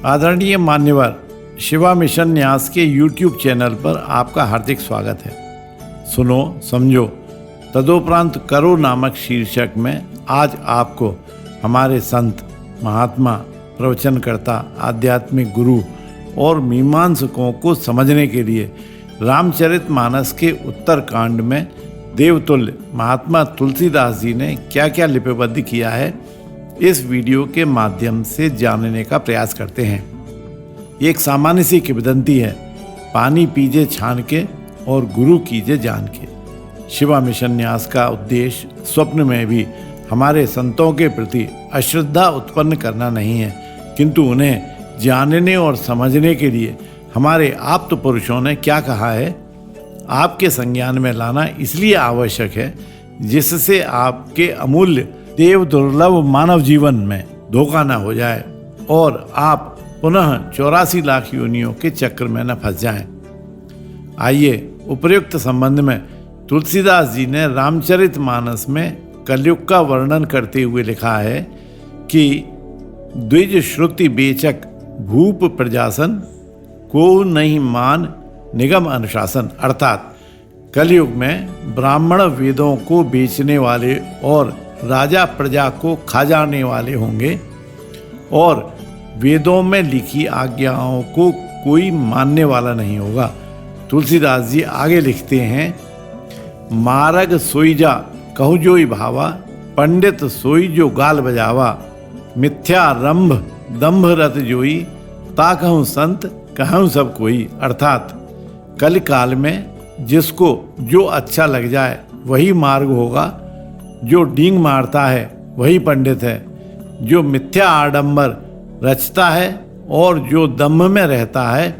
आदरणीय मान्यवर, शिवा मिशन न्यास के YouTube चैनल पर आपका हार्दिक स्वागत है। सुनो समझो तदोपरांत करो नामक शीर्षक में आज आपको हमारे संत, महात्मा, प्रवचनकर्ता, आध्यात्मिक गुरु और मीमांसकों को समझने के लिए रामचरितमानस के उत्तरकांड में देवतुल्य महात्मा तुलसीदास जी ने क्या क्या लिपिबद्ध किया है, इस वीडियो के माध्यम से जानने का प्रयास करते हैं। एक सामान्य सी किंवदंती है, पानी पीजे छान के और गुरु कीजे जान के। शिवा मिशन न्यास का उद्देश्य स्वप्न में भी हमारे संतों के प्रति अश्रद्धा उत्पन्न करना नहीं है, किंतु उन्हें जानने और समझने के लिए हमारे आप्त पुरुषों ने क्या कहा है आपके संज्ञान में लाना इसलिए आवश्यक है, जिससे आपके अमूल्य देव दुर्लभ मानव जीवन में धोखा न हो जाए और आप पुनः 84 लाख योनियों के चक्र में न फंस जाएं। आइए उपर्युक्त संबंध में तुलसीदास जी ने रामचरितमानस में कलयुग का वर्णन करते हुए लिखा है कि द्विज श्रुति बेचक भूप प्रजासन को नहीं मान निगम अनुशासन। अर्थात कलयुग में ब्राह्मण वेदों को बेचने वाले और राजा प्रजा को खा जाने वाले होंगे और वेदों में लिखी आज्ञाओं को कोई मानने वाला नहीं होगा। तुलसीदास जी आगे लिखते हैं, मारग सोई जा कहु जोई भावा, पंडित सोई जो गाल बजावा, मिथ्या रंभ दंभ रत जोई, ता कहूँ संत कहूँ सब कोई। अर्थात कल काल में जिसको जो अच्छा लग जाए वही मार्ग होगा, जो डींग मारता है वही पंडित है, जो मिथ्या आडंबर रचता है और जो दम्भ में रहता है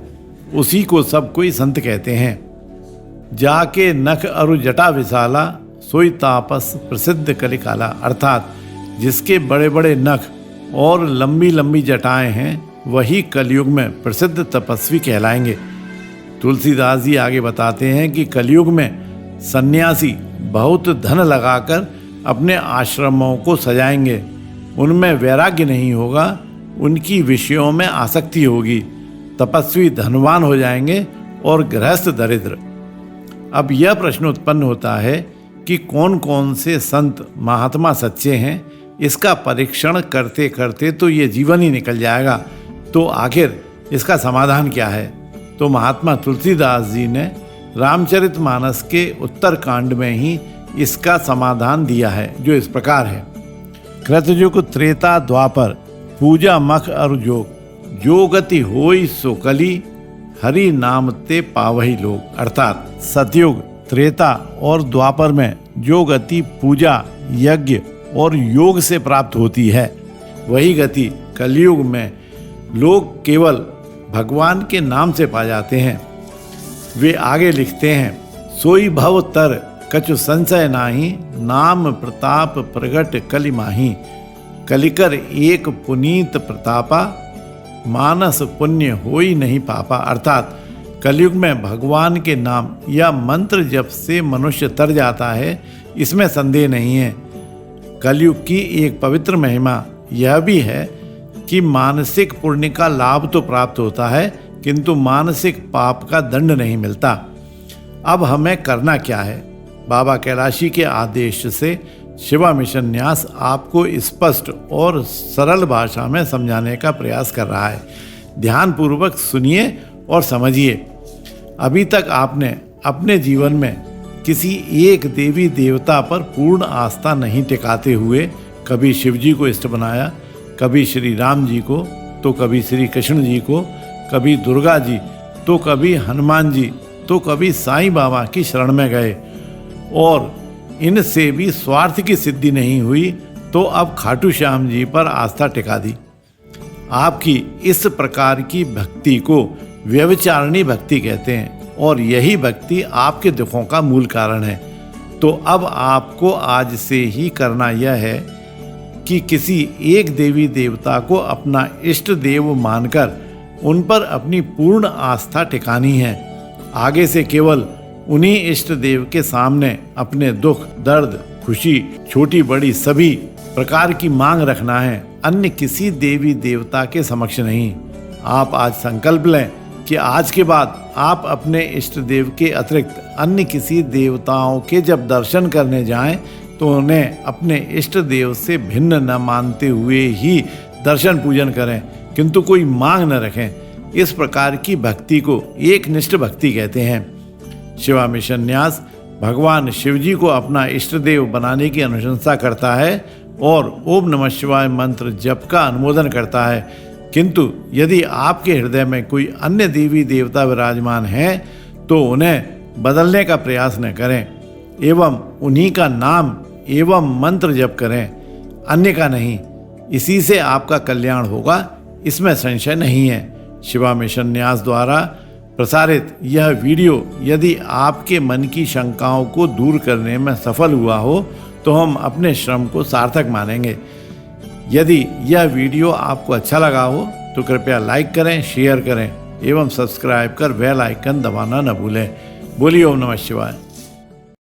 उसी को सब कोई संत कहते हैं। जाके नख अरु जटा विशाला, सोई तापस प्रसिद्ध कलिकाला। अर्थात जिसके बड़े बड़े नख और लंबी लंबी जटाएं हैं वही कलयुग में प्रसिद्ध तपस्वी कहलाएंगे। तुलसीदास जी आगे बताते हैं कि कलयुग में सन्यासी बहुत धन लगाकर अपने आश्रमों को सजाएंगे, उनमें वैराग्य नहीं होगा, उनकी विषयों में आसक्ति होगी, तपस्वी धनवान हो जाएंगे और गृहस्थ दरिद्र। अब यह प्रश्न उत्पन्न होता है कि कौन कौन से संत महात्मा सच्चे हैं, इसका परीक्षण करते करते तो ये जीवन ही निकल जाएगा, तो आखिर इसका समाधान क्या है? तो महात्मा तुलसीदास जी ने रामचरितमानस के उत्तरकांड में ही इसका समाधान दिया है, जो इस प्रकार है। कृतयुग त्रेता द्वापर पूजा मख अरु जोग, जो गति होई सो कली, हरि नाम ते पावही लोग। अर्थात सतयुग, त्रेता और द्वापर में जो गति पूजा, यज्ञ और योग से प्राप्त होती है, वही गति कलयुग में लोग केवल भगवान के नाम से पा जाते हैं। वे आगे लिखते हैं, सोई भव तर कछु संशय नाही, नाम प्रताप प्रगट कलि माही, कलिकर एक पुनीत प्रतापा, मानस पुण्य होई नहीं पापा। अर्थात कलयुग में भगवान के नाम या मंत्र जप से मनुष्य तर जाता है, इसमें संदेह नहीं है। कलयुग की एक पवित्र महिमा यह भी है कि मानसिक पुण्य का लाभ तो प्राप्त होता है, किंतु मानसिक पाप का दंड नहीं मिलता। अब हमें करना क्या है? बाबा कैलाशी के आदेश से शिवा मिशन न्यास आपको स्पष्ट और सरल भाषा में समझाने का प्रयास कर रहा है। ध्यानपूर्वक सुनिए और समझिए। अभी तक आपने अपने जीवन में किसी एक देवी देवता पर पूर्ण आस्था नहीं टिकाते हुए कभी शिव जी को इष्ट बनाया, कभी श्री राम जी को, तो कभी श्री कृष्ण जी को, कभी दुर्गा जी, तो कभी हनुमान जी, तो कभी साईं बाबा की शरण में गए और इनसे भी स्वार्थ की सिद्धि नहीं हुई, तो अब खाटू श्याम जी पर आस्था टिका दी। आपकी इस प्रकार की भक्ति को व्यभिचारिणी भक्ति कहते हैं और यही भक्ति आपके दुखों का मूल कारण है। तो अब आपको आज से ही करना यह है कि किसी एक देवी देवता को अपना इष्ट देव मानकर उन पर अपनी पूर्ण आस्था टिकानी है। आगे से केवल उन्हीं इष्ट देव के सामने अपने दुख, दर्द, खुशी, छोटी बड़ी सभी प्रकार की मांग रखना है, अन्य किसी देवी देवता के समक्ष नहीं। आप आज संकल्प लें कि आज के बाद आप अपने इष्ट देव के अतिरिक्त अन्य किसी देवताओं के जब दर्शन करने जाएं तो उन्हें अपने इष्ट देव से भिन्न न मानते हुए ही दर्शन पूजन करें, किंतु कोई मांग न रखें। इस प्रकार की भक्ति को एकनिष्ठ भक्ति कहते हैं। शिवा मिशन न्यास भगवान शिवजी को अपना इष्ट देव बनाने की अनुशंसा करता है और ओम नमः शिवाय मंत्र जप का अनुमोदन करता है, किंतु यदि आपके हृदय में कोई अन्य देवी देवता विराजमान हैं तो उन्हें बदलने का प्रयास न करें एवं उन्हीं का नाम एवं मंत्र जप करें, अन्य का नहीं। इसी से आपका कल्याण होगा, इसमें संशय नहीं है। शिवा मिशन न्यास द्वारा प्रसारित यह वीडियो यदि आपके मन की शंकाओं को दूर करने में सफल हुआ हो तो हम अपने श्रम को सार्थक मानेंगे। यदि यह वीडियो आपको अच्छा लगा हो तो कृपया लाइक करें, शेयर करें एवं सब्सक्राइब कर बेल आइकन दबाना न भूलें। बोलिए ओम नमः शिवाय।